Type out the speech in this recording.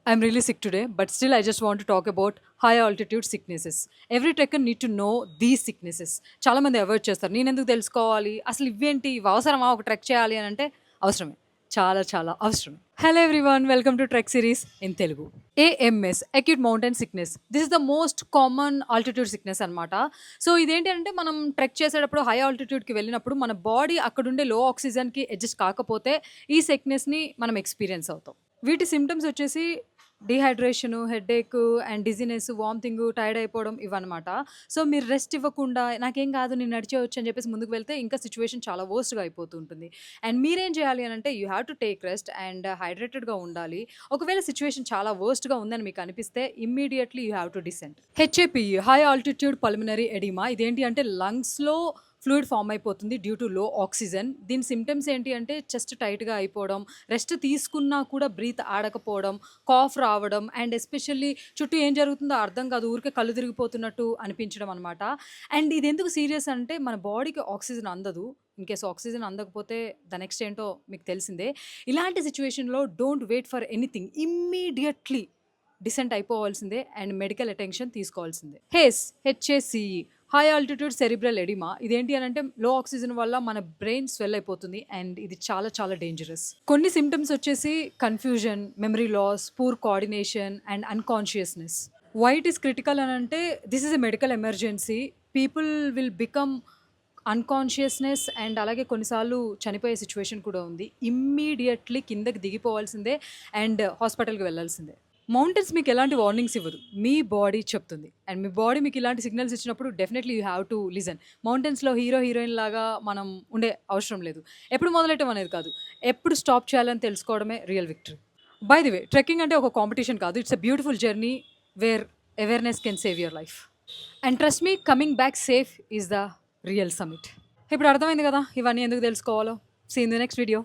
I'm really sick today, but still I just want to talk about high altitude sicknesses. Every trekker need to know these sicknesses. చాలా మంది avoid చేస్తారు. నేనెందుకు తెలుసుకోవాలి? అసలు ఇవేంటి? ఇవి అవసరమా ఒక ట్రెక్ చేయాలి అని అంటే అవసరమే. చాలా చాలా అవసరమే. Hello everyone, welcome to trek series in Telugu. AMS, acute mountain sickness. This is the most common altitude sickness అనమాట. సో ఇదేంటి అంటే మనం ట్రెక్ చేసేటప్పుడు హై ఆల్టిట్యూడ్కి వెళ్ళినప్పుడు మన బాడీ అక్కడుండే లో ఆక్సిజన్కి అడ్జస్ట్ కాకపోతే ఈ సిక్నెస్ని మనం ఎక్స్పీరియన్స్ అవుతాం. వీటి సిమ్టమ్స్ వచ్చేసి dehydration, headache and dizziness, vomiting, tired అయిపోవడం ఇవన్నమాట. సో మీరు రెస్ట్ ఇవ్వకుండా నాకేం కాదు నేను నడిచేయొచ్చు అని చెప్పేసి ముందుకు వెళ్తే ఇంకా సిచ్యువేషన్ చాలా వర్స్ట్‌గా అయిపోతూ ఉంటుంది. అండ్ మీరేం చేయాలి అనంటే you have to take rest and హైడ్రేటెడ్‌గా ఉండాలి. ఒకవేళ సిచ్యువేషన్ చాలా వర్స్ట్‌గా ఉందని మీకు అనిపిస్తే ఇమ్మీడియేట్‌లీ you have to descend. HAPE, high altitude pulmonary edema. ఇదేంటి అంటే లంగ్స్‌లో ఫ్లూయిడ్ ఫామ్ అయిపోతుంది డ్యూ టు లో ఆక్సిజన్. దీని సిమ్టమ్స్ ఏంటి అంటే చెస్ట్ టైట్‌గా అయిపోవడం, రెస్ట్ తీసుకున్నా కూడా బ్రీత్ ఆడకపోవడం, కాఫ్ రావడం అండ్ ఎస్పెషల్లీ చుట్టూ ఏం జరుగుతుందో అర్థం కాదు. ఊరికే కళ్ళు తిరిగిపోతున్నట్టు అనిపించడం అనమాట. అండ్ ఇదెందుకు సీరియస్ అంటే మన బాడీకి ఆక్సిజన్ అందదు. ఇన్‌కేస్ ఆక్సిజన్ అందకపోతే ద నెక్స్ట్ ఏంటో మీకు తెలిసిందే. ఇలాంటి సిట్యుయేషన్‌లో డోంట్ వెయిట్ ఫర్ ఎనీథింగ్. ఇమ్మీడియేట్‌లీ డిసెంట్ అయిపోవాల్సిందే అండ్ మెడికల్ అటెన్షన్ తీసుకోవాల్సిందే. HACE, high altitude cerebral edema. ఇదేంటి అని అంటే లో ఆక్సిజన్ వల్ల మన బ్రెయిన్ స్వెల్ అయిపోతుంది అండ్ ఇది చాలా చాలా డేంజరస్. కొన్ని సిమ్టమ్స్ వచ్చేసి confusion, memory loss, poor coordination and unconsciousness. Why it is critical అని అంటే this is a medical emergency. People will become unconsciousness and అలాగే కొన్నిసార్లు చనిపోయే సిచ్యువేషన్ కూడా ఉంది. ఇమ్మీడియట్లీ కిందకి దిగిపోవాల్సిందే అండ్ హాస్పిటల్కి వెళ్ళాల్సిందే. మౌంటైన్స్ మీకు ఎలాంటి వార్నింగ్స్ ఇవ్వదు, మీ బాడీ చెప్తుంది. అండ్ మీ బాడీ మీకు ఇలాంటి సిగ్నల్స్ ఇచ్చినప్పుడు definitely you have to listen. మౌంటైన్స్లో హీరోయిన్ లాగా మనం ఉండే అవసరం లేదు. ఎప్పుడు మొదలెట్టం అనేది కాదు, ఎప్పుడు స్టాప్ చేయాలని తెలుసుకోవడమే real victory. By the way, trekking అంటే ఒక కాంపిటీషన్ కాదు, it's a beautiful journey where awareness can save your life. And trust me, coming back safe is the real summit. ఇప్పుడు అర్థమైంది కదా ఇవన్నీ ఎందుకు తెలుసుకోవాలో. See in the next video.